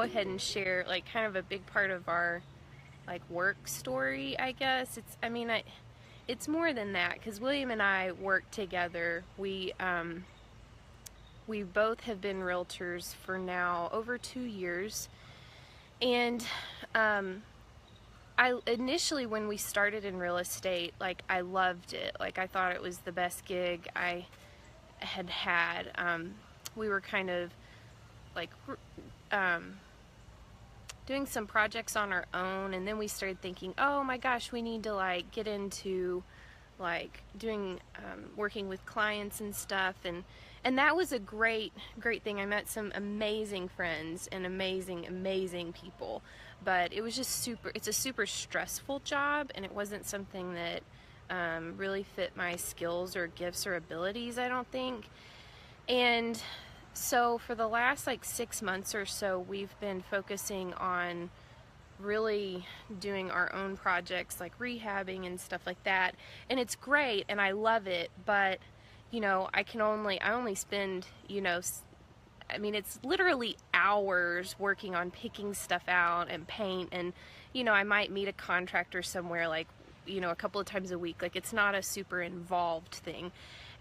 ahead and share like kind of a big part of our like work story, I guess. It's more than that because William and I work together. We both have been realtors for now over 2 years, and I initially, when we started in real estate, like I loved it. Like I thought it was the best gig I had had. We were kind of like doing some projects on our own, and then we started thinking, oh my gosh, we need to like get into like doing working with clients and stuff, and that was a great thing. I met some amazing friends and amazing people, but it was just it's a super stressful job, and it wasn't something that really fit my skills or gifts or abilities, I don't think. And so for the last like 6 months or so, we've been focusing on really doing our own projects like rehabbing and stuff like that, and it's great and I love it, but you know, I only spend, you know, I mean, it's literally hours working on picking stuff out and paint, and you know, I might meet a contractor somewhere like, you know, a couple of times a week. Like it's not a super involved thing.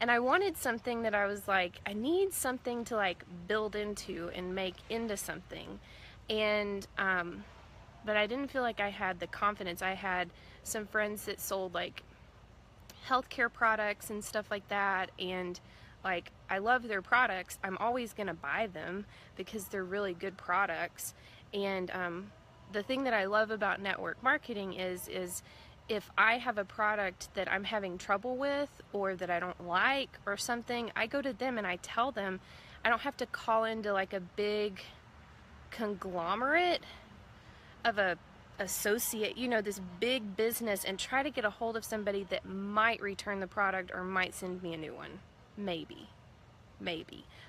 And I wanted something that I was like, I need something to like build into and make into something. And but I didn't feel like I had the confidence. I had some friends that sold like healthcare products and stuff like that, and like I love their products. I'm always gonna buy them because they're really good products. And the thing that I love about network marketing is if I have a product that I'm having trouble with or that I don't like or something, I go to them and I tell them. I don't have to call into like a big conglomerate of a associate, you know, this big business, and try to get a hold of somebody that might return the product or might send me a new one. Maybe.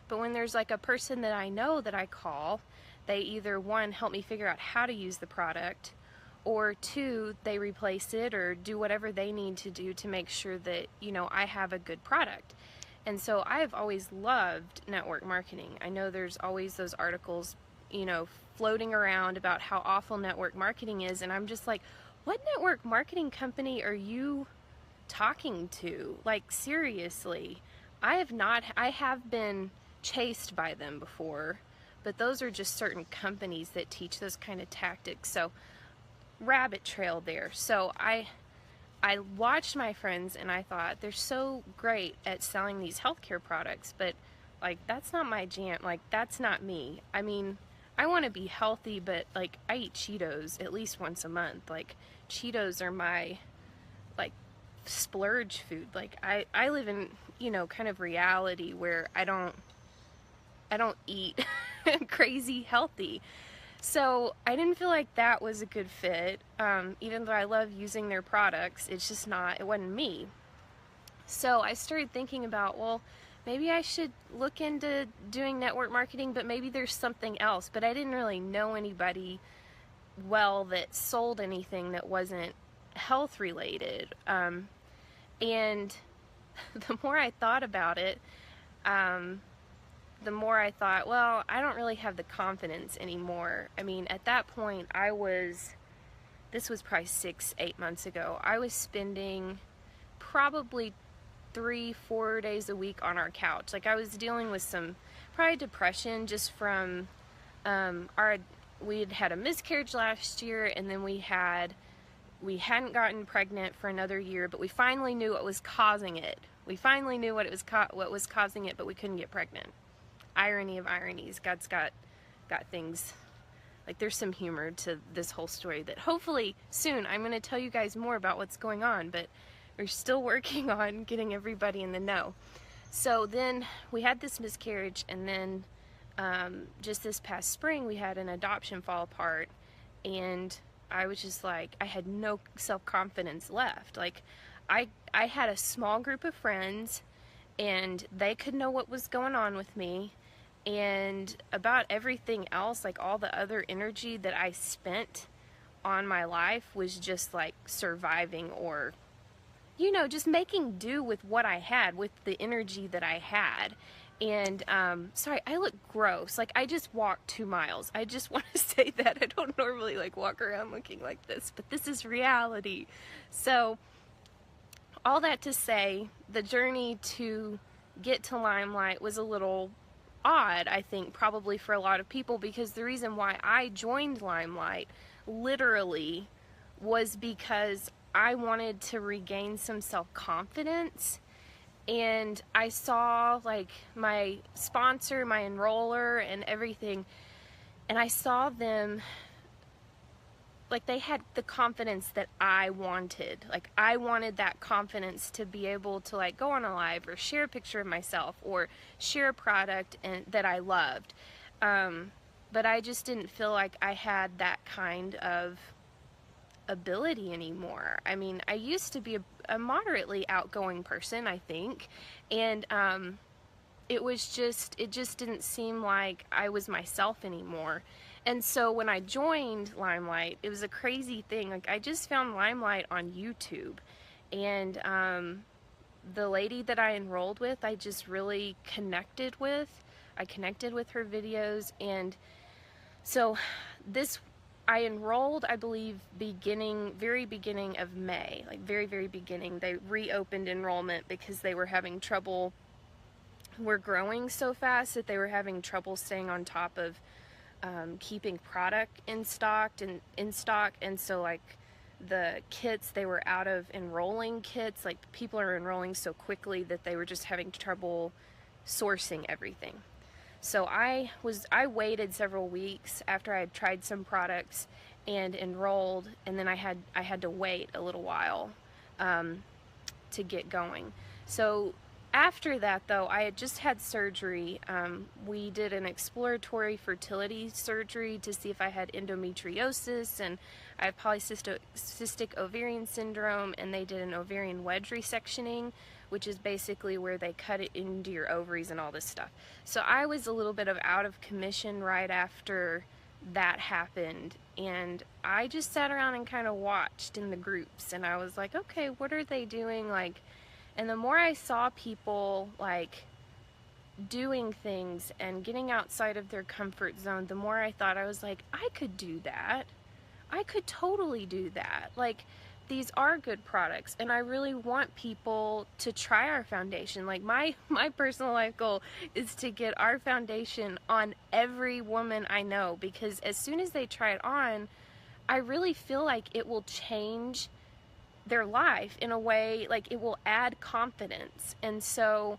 But when there's like a person that I know that I call, they either one, help me figure out how to use the product, or two, they replace it or do whatever they need to do to make sure that, you know, I have a good product. And so I've always loved network marketing. I know there's always those articles, you know, floating around about how awful network marketing is, and I'm just like, what network marketing company are you talking to? Like seriously, I have been chased by them before, but those are just certain companies that teach those kind of tactics. So rabbit trail there. So I watched my friends and I thought, they're so great at selling these healthcare products, but like that's not my jam. Like that's not me. I mean, I want to be healthy, but like I eat Cheetos at least once a month. Like Cheetos are my like splurge food. Like I live in, you know, kind of reality where I don't eat crazy healthy. So I didn't feel like that was a good fit. Even though I love using their products, it's just not, it wasn't me. So I started thinking about, well, maybe I should look into doing network marketing, but maybe there's something else. But I didn't really know anybody well that sold anything that wasn't health related. And the more I thought about it, the more I thought, well, I don't really have the confidence anymore. I mean, at that point, this was probably 6-8 months ago, I was spending probably 3-4 days a week on our couch. Like I was dealing with some probably depression just from we had had a miscarriage last year, and then we hadn't gotten pregnant for another year, but we finally knew what was causing it. We finally knew what was causing it, but we couldn't get pregnant. Irony of ironies. God's got things, like there's some humor to this whole story that hopefully soon I'm going to tell you guys more about what's going on, but we're still working on getting everybody in the know. So then we had this miscarriage, and then just this past spring we had an adoption fall apart, and I was just like, I had no self-confidence left. Like I had a small group of friends, and they could know what was going on with me, and about everything else, like all the other energy that I spent on my life was just like surviving, or you know, just making do with what I had, with the energy that I had. And sorry, I look gross. Like, I just walked 2 miles. I just want to say that. I don't normally like walk around looking like this, but this is reality. So all that to say, the journey to get to Limelight was a little odd, I think, probably for a lot of people, because the reason why I joined Limelight literally was because I wanted to regain some self-confidence. And I saw like my sponsor, my enroller, and everything, and I saw them like they had the confidence that I wanted. Like, I wanted that confidence to be able to like go on a live or share a picture of myself or share a product and that I loved. But I just didn't feel like I had that kind of ability anymore. I mean, I used to be a moderately outgoing person, I think, and it just didn't seem like I was myself anymore. And so when I joined Limelight, it was a crazy thing. Like, I just found Limelight on YouTube, and the lady that I enrolled with, I just really connected with. I connected with her videos, and so I enrolled, I believe, very beginning of May, like very beginning. They reopened enrollment because they were having trouble. We're growing so fast that they were having trouble staying on top of keeping product in stock, and so like the kits, they were out of enrolling kits. Like, people are enrolling so quickly that they were just having trouble sourcing everything. So I waited several weeks after I had tried some products and enrolled, and then I had to wait a little while to get going. So after that, though, I had just had surgery. We did an exploratory fertility surgery to see if I had endometriosis, and I have polycystic ovarian syndrome, and they did an ovarian wedge resectioning, which is basically where they cut it into your ovaries and all this stuff. So I was a little bit out of commission right after that happened, and I just sat around and kind of watched in the groups, and I was like, okay, what are they doing? Like, and the more I saw people like doing things and getting outside of their comfort zone, the more I thought, I was like, I could do that. I could totally do that. Like, these are good products, and I really want people to try our foundation. Like, my personal life goal is to get our foundation on every woman I know, because as soon as they try it on, I really feel like it will change their life in a way, like it will add confidence. And so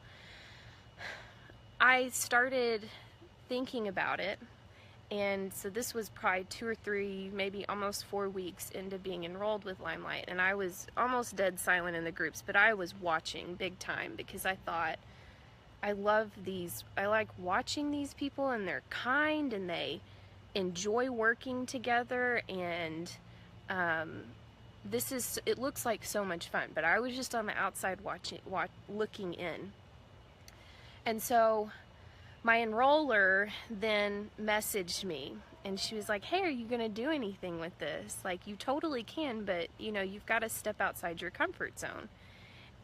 I started thinking about it, and so this was probably 2 or 3, maybe almost 4 weeks into being enrolled with Limelight, and I was almost dead silent in the groups, but I was watching big time, because I thought, I like watching these people, and they're kind, and they enjoy working together, and it looks like so much fun. But I was just on the outside looking in. And so my enroller then messaged me, and she was like, hey, are you going to do anything with this? Like, you totally can, but you know, you've got to step outside your comfort zone.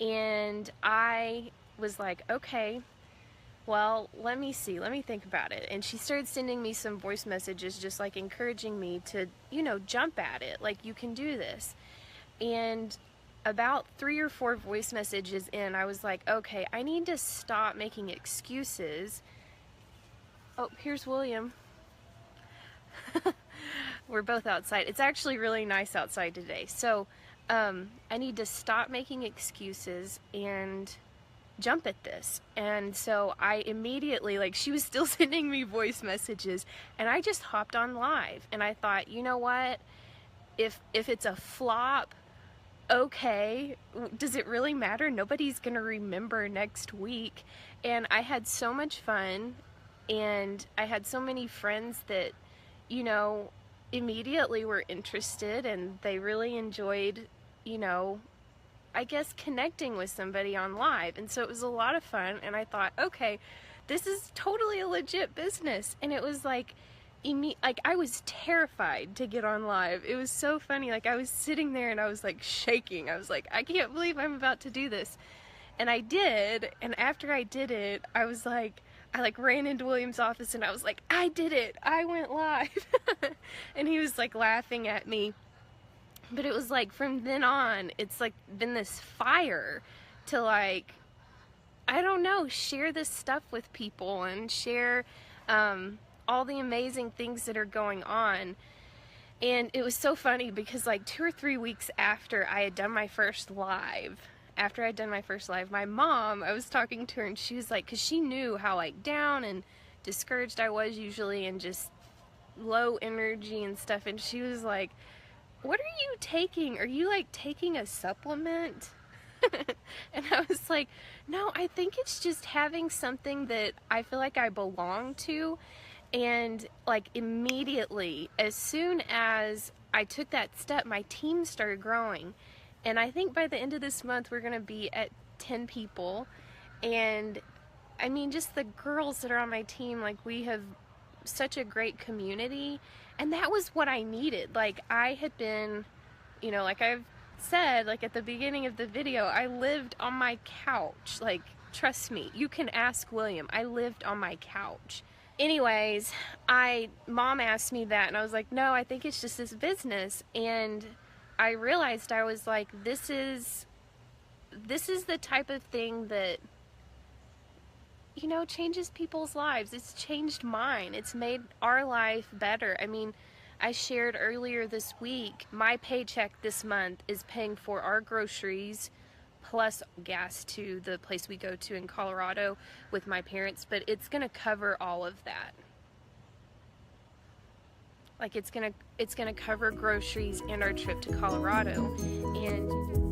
And I was like, okay, well, let me think about it. And she started sending me some voice messages, just like encouraging me to, you know, jump at it. Like, you can do this. And about 3 or 4 voice messages in, I was like, okay, I need to stop making excuses. Oh, here's William. We're both outside. It's actually really nice outside today. So I need to stop making excuses and jump at this. And so I immediately, like, she was still sending me voice messages, and I just hopped on live, and I thought, you know what, if it's a flop, okay, does it really matter? Nobody's gonna remember next week. And I had so much fun, and I had so many friends that, you know, immediately were interested, and they really enjoyed, you know, I guess, connecting with somebody on live. And so it was a lot of fun, and I thought, okay, this is totally a legit business. And it was like, I was terrified to get on live. It was so funny. Like, I was sitting there and I was like shaking. I was like, I can't believe I'm about to do this. And I did, and after I did it, I was like, I like ran into William's office and I was like, I did it, I went live. And he was like laughing at me. But it was like from then on, it's like been this fire to like, I don't know, share this stuff with people and share all the amazing things that are going on. And it was so funny because like 2 or 3 weeks after I had done my first live, my mom, I was talking to her and she was like, because she knew how like down and discouraged I was usually and just low energy and stuff, and she was like, what are you taking? Are you like taking a supplement? And I was like, no, I think it's just having something that I feel like I belong to. And like immediately, as soon as I took that step, my team started growing. And I think by the end of this month, we're going to be at 10 people. And I mean, just the girls that are on my team, like we have such a great community. And that was what I needed. Like I had been, you know, like I've said, like at the beginning of the video, I lived on my couch. Like, trust me, you can ask William. I lived on my couch. Anyways, Mom asked me that and I was like, no, I think it's just this business. And I realized, I was like, this is the type of thing that, you know, changes people's lives. It's changed mine. It's made our life better. I mean, I shared earlier this week, my paycheck this month is paying for our groceries plus gas to the place we go to in Colorado with my parents, but it's gonna cover all of that. Like it's gonna cover groceries and our trip to Colorado. And